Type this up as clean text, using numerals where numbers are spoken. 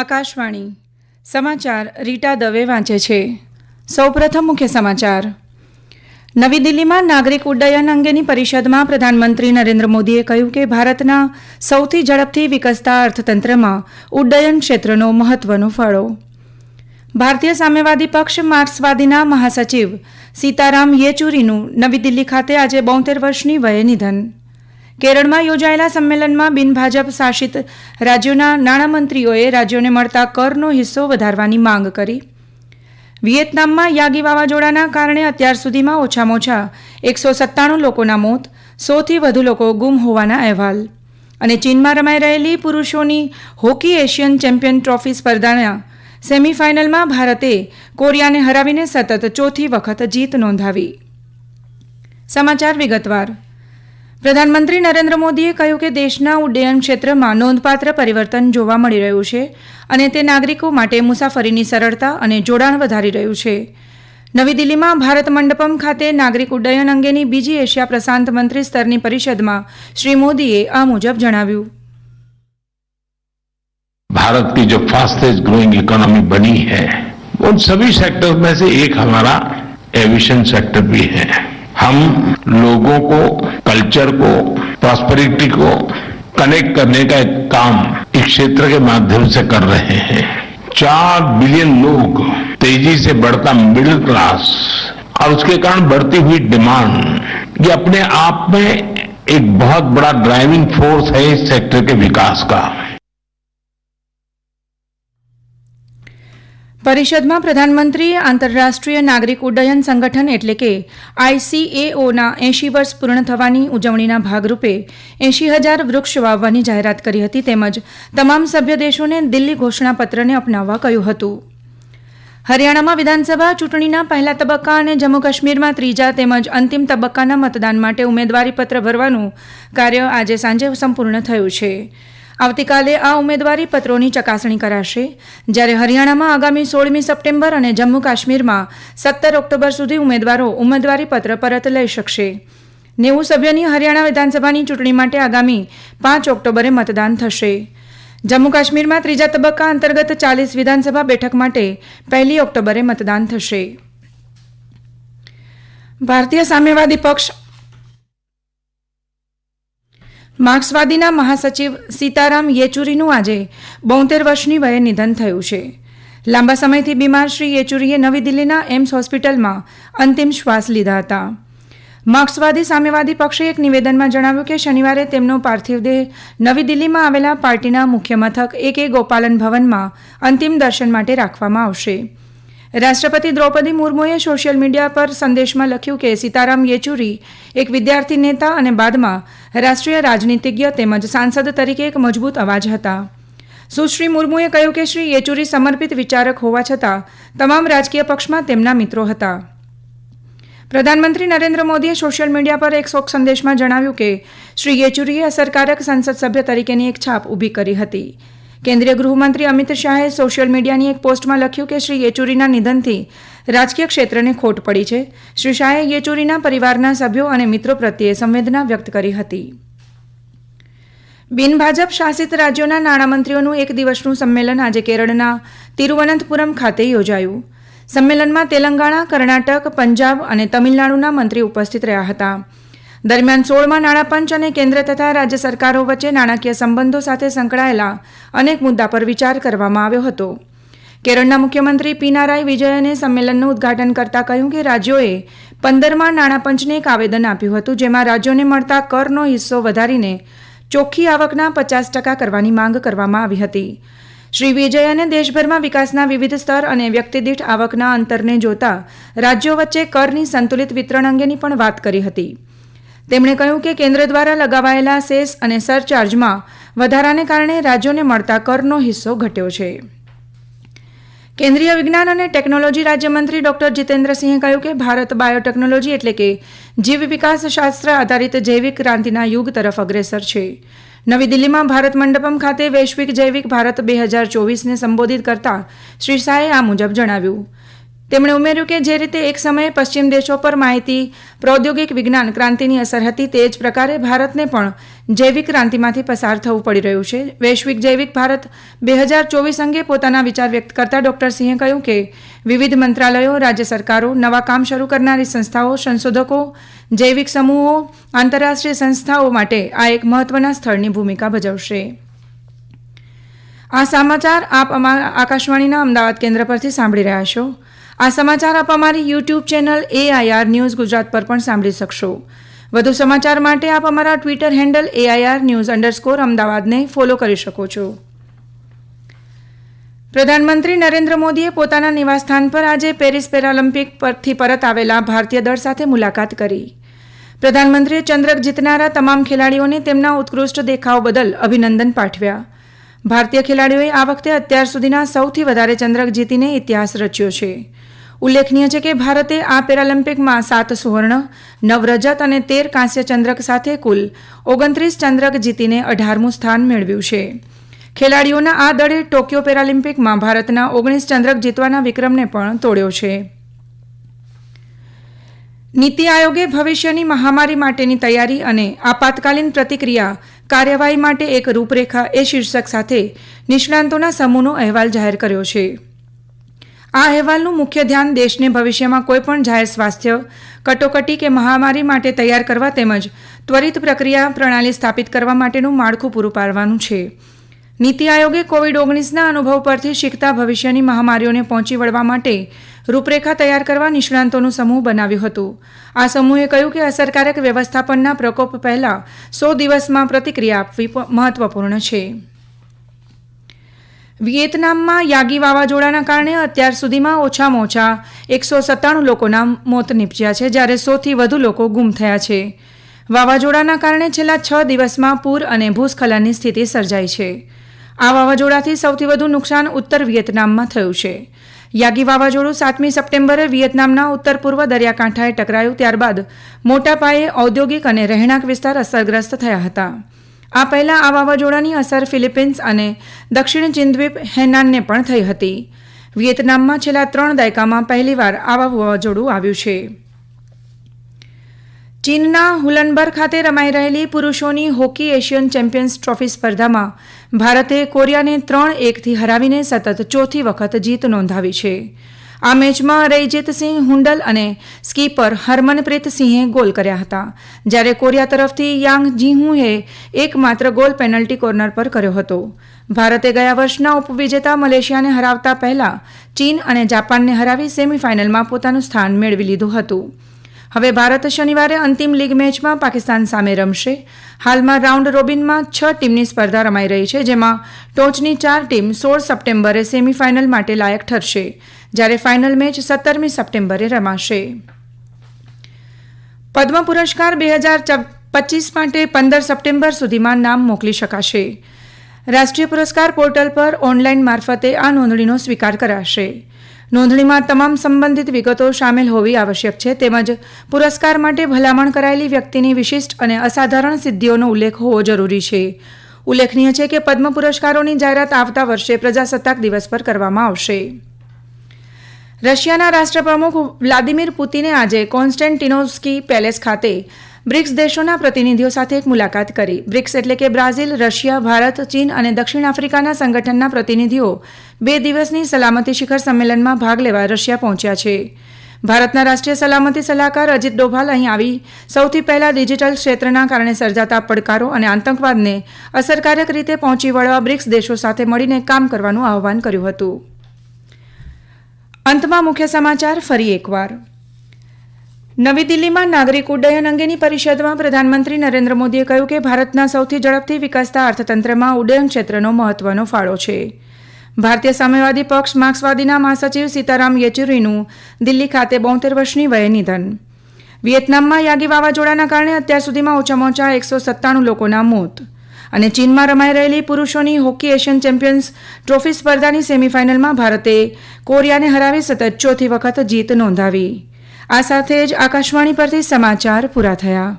આકાશવાણી સમાચાર રીટા દવે વાંચે છે. સૌપ્રથમ મુખ્ય સમાચાર. નવી દિલ્હીમાં નાગરિક ઉડ્ડયન અંગેની પરિષદમાં પ્રધાનમંત્રી નરેન્દ્ર મોદીએ કહ્યું કે ભારતના સૌથી ઝડપથી વિકસતા અર્થતંત્રમાં ઉડ્ડયન ક્ષેત્રનો મહત્વનો ફાળો. ભારતીય સામ્યવાદી પક્ષ માર્ક્સવાદીના મહાસચિવ સીતારામ યેચુરીનું નવી દિલ્હી ખાતે આજે 72 વર્ષની વયે નિધન. કેરળમાં યોજાયેલા સંમેલનમાં બિનભાજપ શાસિત રાજ્યોના નાણામંત્રીઓએ રાજ્યોને મળતા કરનો હિસ્સો વધારવાની માંગ કરી. વિયેતનામમાં યાગી વાવાઝોડાના કારણે અત્યાર સુધીમાં ઓછામાં ઓછા 197 લોકોના મોત, 100થી વધુ લોકો ગુમ હોવાના અહેવાલ. અને ચીનમાં રમાઈ રહેલી પુરુષોની હોકી એશિયન ચેમ્પિયન ટ્રોફી સ્પર્ધાના સેમીફાઇનલમાં ભારતે કોરિયાને હરાવીને સતત ચોથી વખત જીત નોંધાવી. સમાચાર વિગતવાર. પ્રધાનમંત્રી નરેન્દ્ર મોદીએ કહ્યું કે દેશના ઉડ્ડયન ક્ષેત્રમાં નોંધપાત્ર પરિવર્તન જોવા મળી રહ્યું છે અને તે નાગરિકો માટે મુસાફરીની સરળતા અને જોડાણ વધારી રહ્યું છે. નવી દિલ્હીમાં ભારત મંડપમ ખાતે નાગરિક ઉડ્ડયન અંગેની બીજી એશિયા પ્રશાંત મંત્રી સ્તરની પરિષદમાં શ્રી મોદીએ આ મુજબ જણાવ્યું. भारत की जो फास्टेस्ट ग्रोइंग इकोनॉमी बनी है उन सभी सेक्टर में से एक हमारा एविएशन सेक्टर भी है. हम लोगों को, कल्चर को, प्रॉस्पेरिटी को कनेक्ट करने का एक काम इस क्षेत्र के माध्यम से कर रहे हैं. 4 बिलियन लोग, तेजी से बढ़ता मिडिल क्लास और उसके कारण बढ़ती हुई डिमांड, ये अपने आप में एक बहुत बड़ा ड्राइविंग फोर्स है इस सेक्टर के विकास का. પરિષદમાં પ્રધાનમંત્રીએ આંતરરાષ્ટ્રીય નાગરિક ઉડ્ડયન સંગઠન એટલે કે ICAOના 80 વર્ષ પૂર્ણ થવાની ઉજવણીના ભાગરૂપે 80,000 વૃક્ષ વાવવાની જાહેરાત કરી હતી. તેમજ તમામ સભ્ય દેશોને દિલ્હી ઘોષણાપત્રને અપનાવવા કહ્યું હતું. હરિયાણામાં વિધાનસભા ચૂંટણીના પહેલા તબક્કા અને જમ્મુ કાશ્મીરમાં ત્રીજા તેમજ અંતિમ તબક્કાના મતદાન માટે ઉમેદવારીપત્ર ભરવાનું કાર્ય આજે સાંજે સંપૂર્ણ થયું છે. આવતીકાલે આ ઉમેદવારી પત્રોની ચકાસણી કરાશે, જ્યારે હરિયાણામાં આગામી 16મી સપ્ટેમ્બર અને જમ્મુ કાશ્મીરમાં 17 ઓક્ટોબર સુધી ઉમેદવારો ઉમેદવારીપત્ર પરત લઈ શકશે. 90 સભ્યોની હરિયાણા વિધાનસભાની ચૂંટણી માટે આગામી 5 ઓક્ટોબરે મતદાન થશે. જમ્મુ કાશ્મીરમાં ત્રીજા તબક્કા અંતર્ગત 40 વિધાનસભા બેઠક માટે 1 ઓક્ટોબરે મતદાન થશે. ભારતીય સામ્યવાદી પક્ષ માર્ક્સવાદીના મહાસચિવ સીતારામ યેચુરીનું આજે 72 વર્ષની વયે નિધન થયું છે. લાંબા સમયથી બીમાર શ્રી યેચુરીએ નવી દિલ્હીના એમ્સ હોસ્પિટલમાં અંતિમ શ્વાસ લીધા હતા. માર્ક્સવાદી સામ્યવાદી પક્ષે એક નિવેદનમાં જણાવ્યું કે શનિવારે તેમનો પાર્થિવ દેહ નવી દિલ્હીમાં આવેલા પાર્ટીના મુખ્ય મથક AK ગોપાલન ભવનમાં અંતિમ દર્શન માટે રાખવામાં આવશે. રાષ્ટ્રપતિ દ્રૌપદી મુર્મુએ સોશિયલ મીડિયા પર સંદેશમાં લખ્યું કે સીતારામ યેચુરી એક વિદ્યાર્થી નેતા અને બાદમાં રાષ્ટ્રીય રાજનીતિજ્ઞ તેમજ સાંસદ તરીકે એક મજબૂત અવાજ હતા. સુશ્રી મુર્મુએ કહ્યું કે શ્રી યેચુરી સમર્પિત વિચારક હોવા છતાં તમામ રાજકીય પક્ષમાં તેમના મિત્રો હતા. પ્રધાનમંત્રી નરેન્દ્ર મોદીએ સોશિયલ મીડિયા પર એક શોક સંદેશમાં જણાવ્યું કે શ્રી યેચુરીએ અસરકારક સંસદ સભ્ય તરીકેની એક છાપ ઊભી કરી હતી. કેન્દ્રીય ગૃહમંત્રી અમિત શાહે સોશિયલ મીડિયાની એક પોસ્ટમાં લખ્યું કે શ્રી યેચુરીના નિધનથી રાજકીય ક્ષેત્રને ખોટ પડી છે. શ્રી શાહે યેચુરીના પરિવારના સભ્યો અને મિત્રો પ્રત્યે સંવેદના વ્યક્ત કરી હતી. બિનભાજપ શાસિત રાજ્યોના નાણામંત્રીઓનું એક દિવસનું સંમેલન આજે કેરળના તિરુવનંતપુરમ ખાતે યોજાયું. સંમેલનમાં તેલંગાણા, કર્ણાટક, પંજાબ અને તમિલનાડુના મંત્રી ઉપસ્થિત રહ્યા હતા. દરમિયાન 16મા નાણાપંચ અને કેન્દ્ર તથા રાજ્ય સરકારો વચ્ચે નાણાકીય સંબંધો સાથે સંકળાયેલા અનેક મુદ્દા પર વિચાર કરવામાં આવ્યો હતો. કેરળના મુખ્યમંત્રી પિનારાઈ વિજયને સંમેલનનું ઉદ્ઘાટન કરતા કહ્યું કે રાજ્યોએ 15મા નાણાપંચને એક આવેદન આપ્યું હતું, જેમાં રાજ્યોને મળતા કરનો હિસ્સો વધારીને ચોખ્ખી આવકના 50% કરવાની માંગ કરવામાં આવી હતી. શ્રી વિજયને દેશભરમાં વિકાસના વિવિધ સ્તર અને વ્યક્તિદીઠ આવકના અંતરને જોતા રાજ્યો વચ્ચે કરની સંતુલિત વિતરણ અંગેની પણ વાત કરી હતી. તેમણે કહ્યું કે કેન્દ્ર દ્વારા લગાવાયેલા સેસ અને સરચાર્જમાં વધારાને કારણે રાજ્યોને મળતા કરનો હિસ્સો ઘટ્યો છે. કેન્દ્રીય વિજ્ઞાન અને ટેકનોલોજી રાજ્યમંત્રી ડોક્ટર જીતેન્દ્રસિંહે કહ્યું કે ભારત બાયોટેકનોલોજી એટલે કે જીવ વિકાસ શાસ્ત્ર આધારિત જૈવિક ક્રાંતિના યુગ તરફ અગ્રેસર છે. નવી દિલ્હીમાં ભારત મંડપમ ખાતે વૈશ્વિક જૈવિક ભારત 2024ને સંબોધિત કરતા શ્રી શાહે આ મુજબ જણાવ્યું. તેમણે ઉમેર્યું કે જે રીતે એક સમયે પશ્ચિમ દેશો પર માહિતી પ્રૌદ્યોગિક વિજ્ઞાન ક્રાંતિની અસર હતી, તે જ પ્રકારે ભારતને પણ જૈવિક ક્રાંતિમાંથી પસાર થવું પડી રહ્યું છે. વૈશ્વિક જૈવિક ભારત 2024 અંગે પોતાના વિચાર વ્યક્ત કરતા ડોક્ટર સિંહે કહ્યું કે વિવિધ મંત્રાલયો, રાજ્ય સરકારો, નવા કામ શરૂ કરનારી સંસ્થાઓ, સંશોધકો, જૈવિક સમૂહો, આંતરરાષ્ટ્રીય સંસ્થાઓ માટે આ એક મહત્વના સ્થળની ભૂમિકા ભજવશે. આ સમાચાર આપ અમારા આકાશવાણીના અમદાવાદ કેન્દ્ર પરથી સાંભળી રહ્યા છો. આ સમાચાર આપ અમારી YouTube channel AIR news Gujarat પર પણ સાંભળી શકશો. વધુ સમાચાર માટે આપ અમારા ટ્વિટર હેન્ડલ AIR_News_અમદાવાદને ફોલો કરી શકો છો. પ્રધાનમંત્રી નરેન્દ્ર મોદીએ પોતાના નિવાસસ્થાન પર આજે પેરિસ પેરાલિમ્પિક પરથી પરત આવેલા ભારતીય દળ સાથે મુલાકાત કરી. પ્રધાનમંત્રીએ ચંદ્રક જીતનારા તમામ ખેલાડીઓને તેમના ઉત્કૃષ્ટ દેખાવ બદલ અભિનંદન પાઠવ્યા. ભારતીય ખેલાડીઓએ આ વખતે અત્યાર સુધીના સૌથી વધારે ચંદ્રક જીતીને ઇતિહાસ રચ્યો છે. ઉલ્લેખનીય છે કે ભારતે આ પેરાલિમ્પિકમાં 7 સુવર્ણ, 9 રજત અને 13 કાંસ્ય ચંદ્રક સાથે કુલ 29 ચંદ્રક જીતીને 18મું સ્થાન મેળવ્યું છે. ખેલાડીઓના આ દળે ટોક્યો પેરાલિમ્પિકમાં ભારતના 19 ચંદ્રક જીતવાના વિક્રમને પણ તોડ્યો છે. નીતિ આયોગે ભવિષ્યની મહામારી માટેની તૈયારી અને આપાતકાલીન પ્રતિક્રિયા કાર્યવાહી માટે એક રૂપરેખા એ શીર્ષક સાથે નિષ્ણાંતોના સમૂહનો અહેવાલ જાહેર કર્યો છે. આ અહેવાલનું મુખ્ય ધ્યાન દેશને ભવિષ્યમાં કોઈપણ જાહેર સ્વાસ્થ્ય કટોકટી કે મહામારી માટે તૈયાર કરવા તેમજ ત્વરિત પ્રક્રિયા પ્રણાલી સ્થાપિત કરવા માટેનું માળખું પૂરું પાડવાનું છે. નીતિ આયોગે COVID-19ના અનુભવ પરથી શીખતા ભવિષ્યની મહામારીઓને પહોંચી વળવા માટે રૂપરેખા તૈયાર કરવા નિષ્ણાંતોનું સમૂહ બનાવ્યું હતું. આ સમૂહે કહ્યું કે અસરકારક વ્યવસ્થાપનના પ્રકોપ પહેલાં 100 દિવસમાં પ્રતિક્રિયા આપવી મહત્વપૂર્ણ છે. વિયેતનામમાં યાગી વાવાઝોડાના કારણે અત્યાર સુધીમાં ઓછામાં ઓછા 197 લોકોના મોત નીપજ્યા છે, જ્યારે 100થી વધુ લોકો ગુમ થયા છે. વાવાઝોડાના કારણે છેલ્લા 6 દિવસમાં પૂર અને ભૂસ્ખલનની સ્થિતિ સર્જાઈ છે. આ વાવાઝોડાથી સૌથી વધુ નુકસાન ઉત્તર વિયેતનામમાં થયું છે. યાગી વાવાઝોડું 7મી સપ્ટેમ્બરે વિયેતનામના ઉત્તર પૂર્વ દરિયાકાંઠાએ ટકરાયું, ત્યારબાદ મોટા પાયે ઔદ્યોગિક અને રહેણાંક વિસ્તાર અસરગ્રસ્ત થયા હતા. આ પહેલાં આ વાવાઝોડાની અસર ફિલિપિન્સ અને દક્ષિણ ચીન દ્વીપ હેનાનને પણ થઈ હતી. વિયેતનામમાં છેલ્લા 3 દાયકામાં પહેલીવાર આવા વાવાઝોડું આવ્યું છે. ચીનના હુલનબર ખાતે રમાઈ રહેલી પુરુષોની હોકી એશિયન ચેમ્પિયન્સ ટ્રોફી સ્પર્ધામાં ભારતે કોરિયાને 3-1થી હરાવીને સતત 4થી વખત જીત નોંધાવી છે. આ મેચમાં રૈજીતસિંહ હુંડલ અને સ્કીપર હરમનપ્રીત સિંહે ગોલ કર્યા હતા, જ્યારે કોરિયા તરફથી યાંગ જીહુએ એકમાત્ર ગોલ પેનલ્ટી કોર્નર પર કર્યો હતો. ભારતે ગયા વર્ષના ઉપવિજેતા મલેશિયાને હરાવતા પહેલા ચીન અને જાપાનને હરાવી સેમીફાઇનલમાં પોતાનું સ્થાન મેળવી લીધું હતું. હવે ભારત શનિવારે અંતિમ લીગ મેચમાં પાકિસ્તાન સામે રમશે. હાલમાં રાઉન્ડ રોબિનમાં 6 ટીમની સ્પર્ધા રમાઈ રહી છે, જેમાં ટોચની 4 ટીમ 16 સપ્ટેમ્બરે સેમીફાઇનલ માટે લાયક ઠરશે, જ્યારે ફાઇનલ મેચ 17મી સપ્ટેમ્બરે રમાશે. પદ્મ પુરસ્કાર 2025 માટે 15 સપ્ટેમ્બર સુધીમાં નામ મોકલી શકાશે. રાષ્ટ્રીય પુરસ્કાર પોર્ટલ પર ઓનલાઈન મારફતે આ નોંધણીનો સ્વીકાર કરાશે. નોંધણીમાં તમામ સંબંધિત વિગતો સામેલ હોવી આવશ્યક છે, તેમજ પુરસ્કાર માટે ભલામણ કરાયેલી વ્યક્તિની વિશિષ્ટ અને અસાધારણ સિદ્ધિઓનો ઉલ્લેખ હોવો જરૂરી છે. ઉલ્લેખનીય છે કે પદ્મ પુરસ્કારોની જાહેરાત આવતા વર્ષે પ્રજાસત્તાક દિવસ પર કરવામાં આવશે. રશિયાના રાષ્ટ્રપ્રમુખ વ્લાદિમીર પુતિને આજે કોન્સ્ટેન્ટિનોવ્સ્કી પેલેસ ખાતે બ્રિક્સ દેશોના પ્રતિનિધિઓ સાથે એક મુલાકાત કરી. બ્રિક્સ એટલે કે બ્રાઝિલ, રશિયા, ભારત, ચીન અને દક્ષિણ આફ્રિકાના સંગઠનના પ્રતિનિધિઓ 2 દિવસની સલામતી શિખર સંમેલનમાં ભાગ લેવા રશિયા પહોંચ્યા છે. ભારતના રાષ્ટ્રીય સલામતી સલાહકાર અજીત ડોભાલ અહીં આવી સૌથી પહેલા ડિજિટલ ક્ષેત્રના કારણે સર્જાતા પડકારો અને આતંકવાદને અસરકારક રીતે પહોંચી વળવા બ્રિક્સ દેશો સાથે મળીને કામ કરવાનું આહ્વાન કર્યું હતું. અંતમાં મુખ્ય સમાચાર ફરી એકવાર. નવી દિલ્હીમાં નાગરિક ઉડ્ડયન અંગેની પરિષદમાં પ્રધાનમંત્રી નરેન્દ્ર મોદીએ કહ્યું કે ભારતના સૌથી ઝડપથી વિકસતા અર્થતંત્રમાં ઉડ્ડયન ક્ષેત્રનો મહત્વનો ફાળો છે. ભારતીય સામ્યવાદી પક્ષ માર્ક્સવાદીના મહાસચિવ સીતારામ યેચુરીનું દિલ્હી ખાતે 72 વર્ષની વયે નિધન. વિયેતનામમાં યાગી વાવાઝોડાના કારણે અત્યાર સુધીમાં ઓછામાં ઓછા 197 લોકોના મોત. અને ચીનમાં રમાઈ રહેલી પુરુષોની હોકી એશિયન ચેમ્પિયન્સ ટ્રોફી સ્પર્ધાની સેમીફાઇનલમાં ભારતે કોરિયાને હરાવી સતત 4થી વખત જીત નોંધાવી. આ સાથે જ આકાશવાણી પરથી સમાચાર પૂરા થયા.